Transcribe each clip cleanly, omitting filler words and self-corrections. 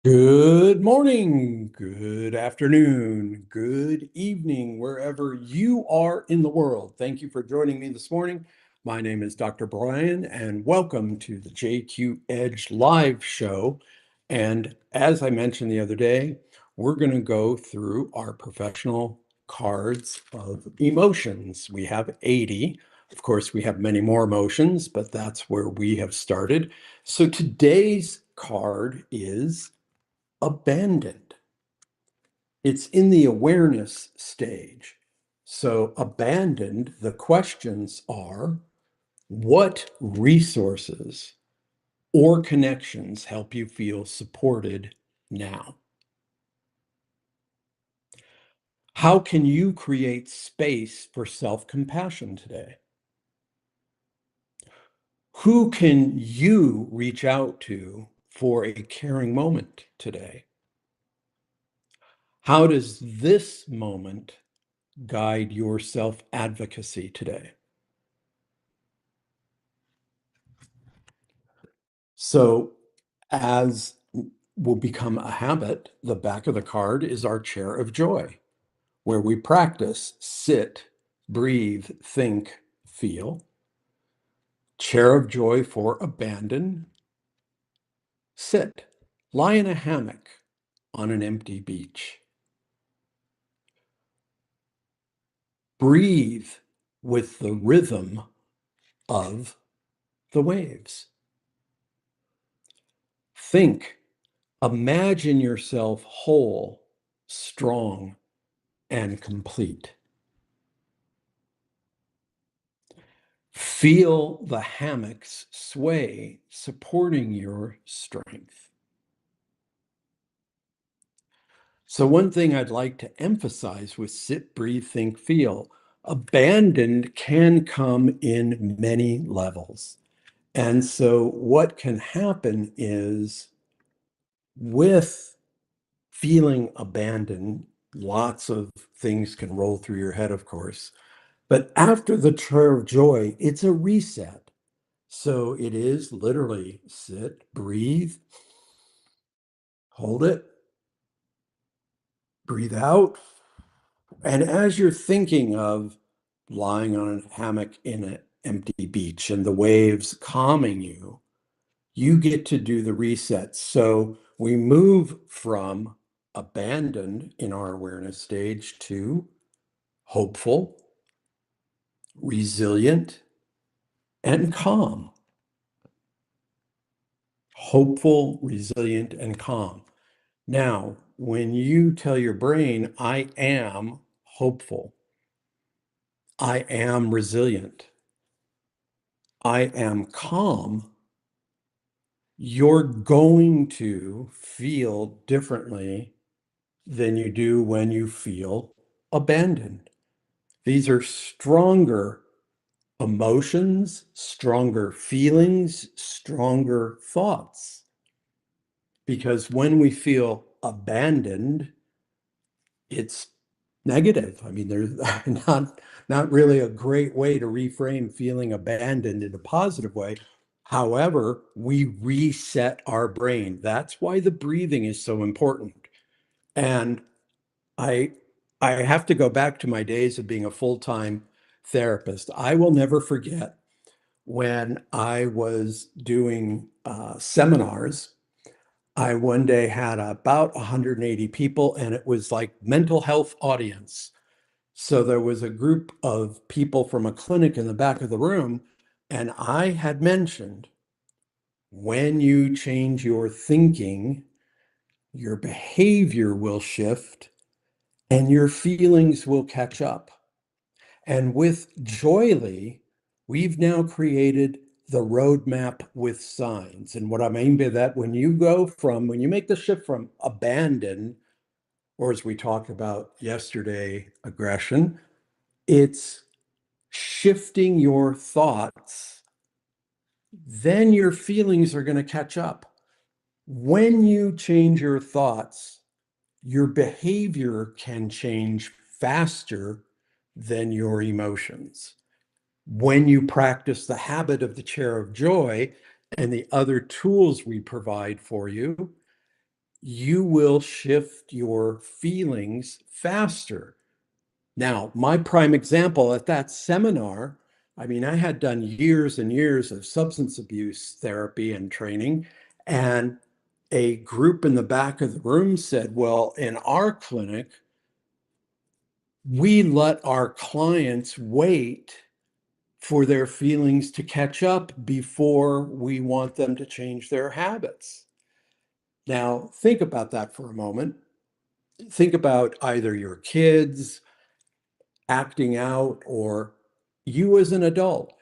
Good morning, good afternoon, good evening, wherever you are in the world. Thank you for joining me this morning. My name is Dr. Brian, and welcome to the JQ Edge live show. And as I mentioned the other day, we're going to go through our professional cards of emotions. We have 80. Of course, we have many more emotions, but that's where we have started. So today's card is abandoned. It's in the awareness stage. So, abandoned, the questions are what resources or connections help you feel supported now? How can you create space for self compassion today? Who can you reach out to for a caring moment today? How does this moment guide your self advocacy today? So, as will become a habit, the back of the card is our chair of joy, where we practice sit, breathe, think, feel. Chair of joy for abandon. Sit, lie in a hammock on an empty beach. Breathe with the rhythm of the waves. Think, imagine yourself whole, strong, and complete. Feel the hammocks sway, supporting your strength. So, one thing I'd like to emphasize with sit, breathe, think, feel, abandoned can come in many levels. And so, what can happen is with feeling abandoned, lots of things can roll through your head, of course. But after the chair of joy, it's a reset. So it is literally sit, breathe, hold it, breathe out. And as you're thinking of lying on a hammock in an empty beach and the waves calming you, you get to do the reset. So we move from abandoned in our awareness stage to hopeful, resilient, and calm. Hopeful, resilient, and calm. Now, when you tell your brain, I am hopeful, I am resilient, I am calm, you're going to feel differently than you do when you feel abandoned. These are stronger emotions, stronger feelings, stronger thoughts. Because when we feel abandoned, it's negative. I mean, there's not really a great way to reframe feeling abandoned in a positive way. However, we reset our brain. That's why the breathing is so important. And I I have to go back to my days of being a full-time therapist. I will never forget when I was doing seminars. I one day had about 180 people, and it was like mental health audience. So there was a group of people from a clinic in the back of the room, and I had mentioned when you change your thinking, your behavior will shift and your feelings will catch up. And with Joyly, we've now created the roadmap with signs. And what I mean by that, when you make the shift from abandon, or as we talked about yesterday, aggression, it's shifting your thoughts, then your feelings are going to catch up. When you change your thoughts, your behavior can change faster than your emotions. When you practice the habit of the chair of joy and the other tools we provide for you, you will shift your feelings faster. Now, my prime example at that seminar, I mean, I had done years and years of substance abuse therapy and training, and a group in the back of the room said, well, in our clinic, we let our clients wait for their feelings to catch up before we want them to change their habits. Now, think about that for a moment. Think about either your kids acting out or you as an adult.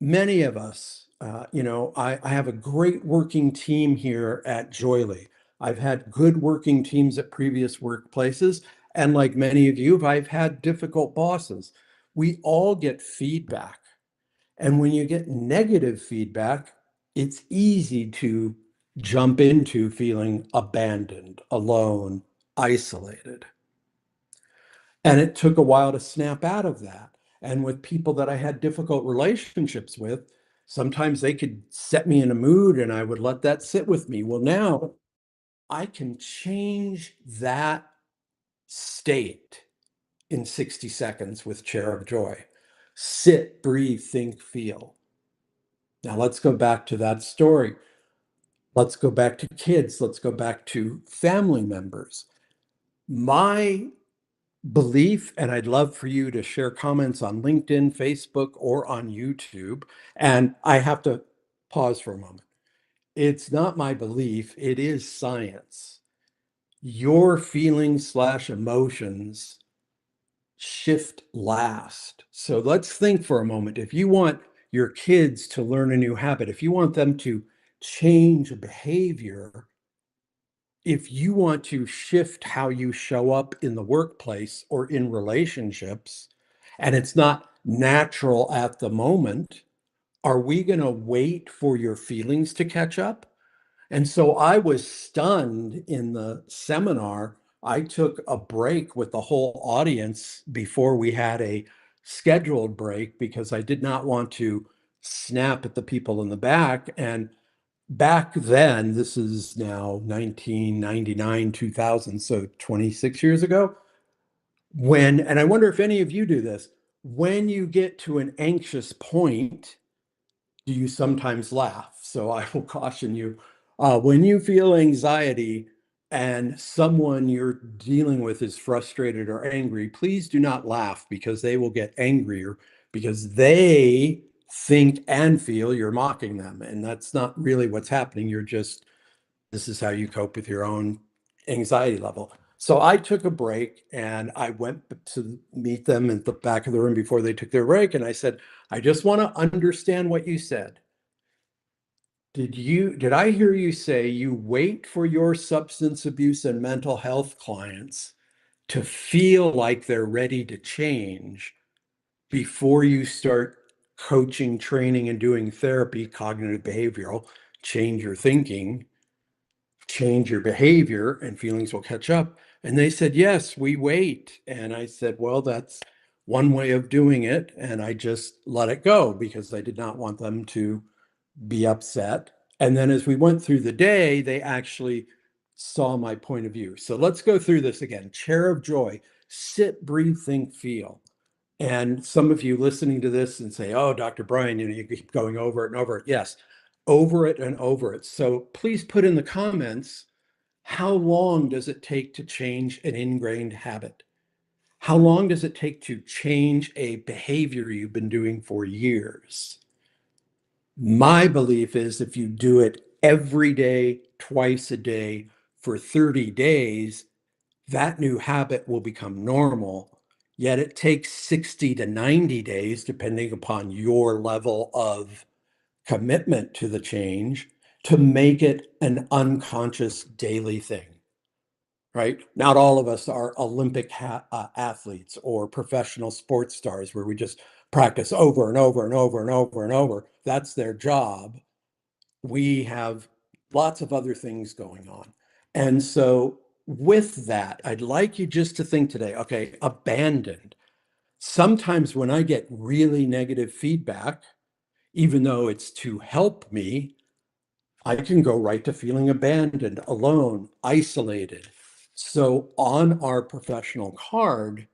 Many of us, I have a great working team here at JOYELY. I've had good working teams at previous workplaces. And like many of you, I've had difficult bosses. We all get feedback. And when you get negative feedback, it's easy to jump into feeling abandoned, alone, isolated. And it took a while to snap out of that. And with people that I had difficult relationships with, sometimes they could set me in a mood and I would let that sit with me. Well, now I can change that state in 60 seconds with Chair of Joy. Sit, breathe, think, feel. Now let's go back to that story. Let's go back to kids. Let's go back to family members. My belief, and I'd love for you to share comments on LinkedIn, Facebook, or on YouTube. And I have to pause for a moment. It's not my belief, it is science. Your feelings slash emotions shift last. So let's think for a moment. If you want your kids to learn a new habit, if you want them to change a behavior, if you want to shift how you show up in the workplace or in relationships, and it's not natural at the moment, are we going to wait for your feelings to catch up? And so I was stunned in the seminar. I took a break with the whole audience before we had a scheduled break because I did not want to snap at the people in the back. And back then, this is now 1999, 2000, so 26 years ago, and I wonder if any of you do this, when you get to an anxious point, do you sometimes laugh? So I will caution you, when you feel anxiety and someone you're dealing with is frustrated or angry, please do not laugh because they will get angrier because they think and feel you're mocking them. And that's not really what's happening. This is how you cope with your own anxiety level. So I took a break and I went to meet them at the back of the room before they took their break. And I said, I just want to understand what you said. Did I hear you say you wait for your substance abuse and mental health clients to feel like they're ready to change before you start coaching, training, and doing therapy, cognitive behavioral, change your thinking, change your behavior, and feelings will catch up? And they said, yes, we wait. And I said, well, that's one way of doing it. And I just let it go because I did not want them to be upset. And then as we went through the day, they actually saw my point of view. So let's go through this again. Chair of joy, sit, breathe, think, feel. And some of you listening to this and say, oh, Dr. Brian, you keep going over it and over it. Yes, over it and over it. So please put in the comments, how long does it take to change an ingrained habit? How long does it take to change a behavior you've been doing for years? My belief is if you do it every day, twice a day for 30 days, that new habit will become normal. Yet it takes 60 to 90 days, depending upon your level of commitment to the change, to make it an unconscious daily thing, right? Not all of us are Olympic athletes or professional sports stars where we just practice over and over and over and over and over. That's their job. We have lots of other things going on. And so with that, I'd like you just to think today, okay, abandoned. Sometimes when I get really negative feedback, even though it's to help me, I can go right to feeling abandoned, alone, isolated. So on our professional card,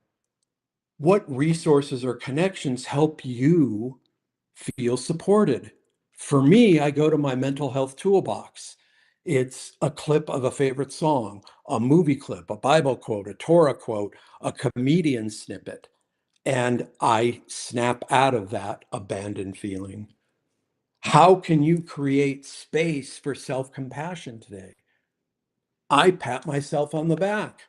what resources or connections help you feel supported? For me, I go to my mental health toolbox. It's a clip of a favorite song, a movie clip, a Bible quote, a Torah quote, a comedian snippet, and I snap out of that abandoned feeling. How can you create space for self-compassion today? I pat myself on the back.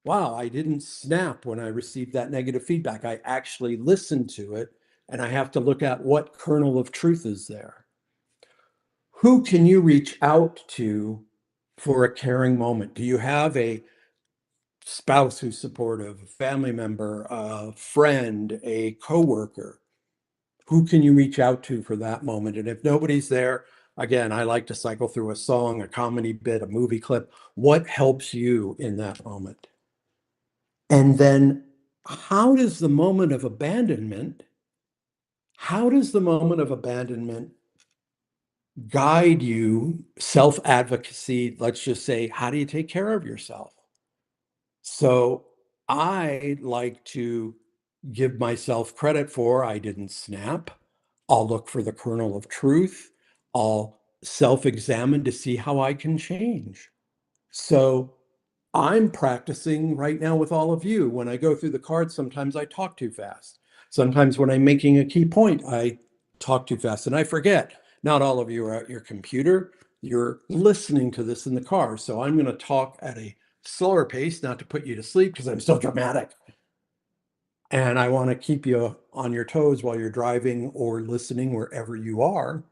Wow, I didn't snap when I received that negative feedback. I actually listened to it, and I have to look at what kernel of truth is there. Who can you reach out to for a caring moment? Do you have a spouse who's supportive, a family member, a friend, a coworker? Who can you reach out to for that moment? And if nobody's there, again, I like to cycle through a song, a comedy bit, a movie clip. What helps you in that moment? And then how does the moment of abandonment guide you, self-advocacy, let's just say, how do you take care of yourself? So I like to give myself credit for I didn't snap. I'll look for the kernel of truth. I'll self-examine to see how I can change. So I'm practicing right now with all of you. When I go through the cards, sometimes I talk too fast. Sometimes when I'm making a key point, I talk too fast and I forget. Not all of you are at your computer. You're listening to this in the car. So I'm going to talk at a slower pace, not to put you to sleep because I'm so dramatic. And I want to keep you on your toes while you're driving or listening wherever you are.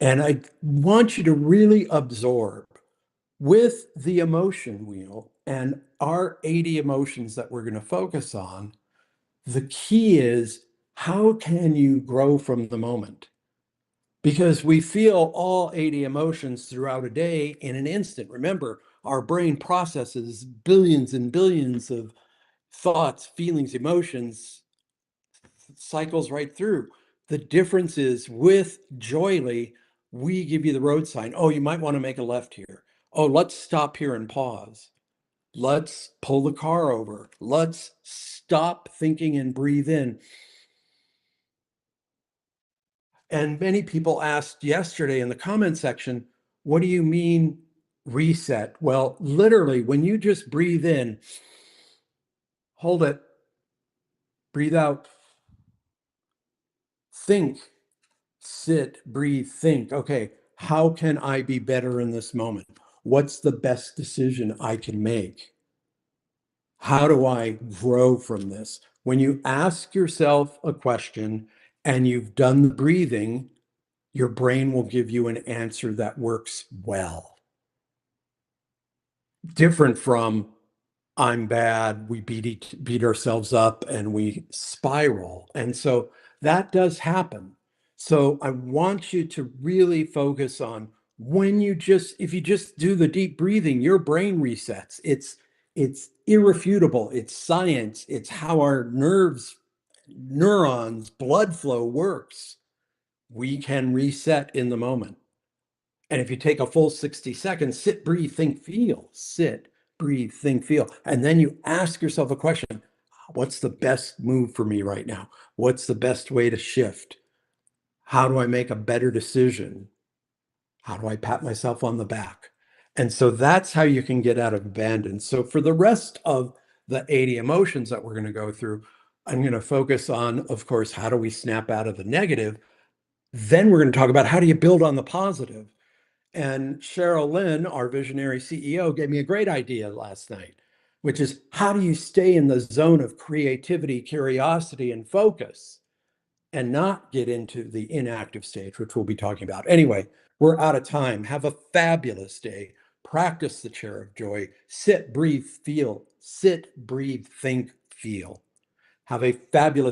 And I want you to really absorb with the emotion wheel and our 80 emotions that we're going to focus on. The key is, how can you grow from the moment? Because we feel all 80 emotions throughout a day in an instant. Remember, our brain processes billions and billions of thoughts, feelings, emotions, cycles right through. The difference is with Joyly, we give you the road sign. Oh, you might want to make a left here. Oh, let's stop here and pause. Let's pull the car over. Let's stop thinking and breathe in. And many people asked yesterday in the comment section, what do you mean reset? Well, literally, when you just breathe in, hold it, breathe out, think, sit, breathe, think. Okay, how can I be better in this moment? What's the best decision I can make? How do I grow from this? When you ask yourself a question and you've done the breathing, your brain will give you an answer that works well. Different from I'm bad, we beat ourselves up and we spiral. And so that does happen. So I want you to really focus on if you just do the deep breathing, your brain resets. It's irrefutable. It's science. It's how our neurons, blood flow works. We can reset in the moment. And if you take a full 60 seconds, sit, breathe, think, feel, sit, breathe, think, feel. And then you ask yourself a question. What's the best move for me right now? What's the best way to shift? How do I make a better decision? How do I pat myself on the back? And so that's how you can get out of abandon. So for the rest of the 80 emotions that we're going to go through, I'm going to focus on, of course, how do we snap out of the negative? Then we're going to talk about how do you build on the positive? And Cheryl Lynn, our visionary CEO, gave me a great idea last night, which is how do you stay in the zone of creativity, curiosity, and focus and not get into the inactive stage, which we'll be talking about. Anyway, we're out of time. Have a fabulous day. Practice the chair of joy. Sit, breathe, feel. Sit, breathe, think, feel. Have a fabulous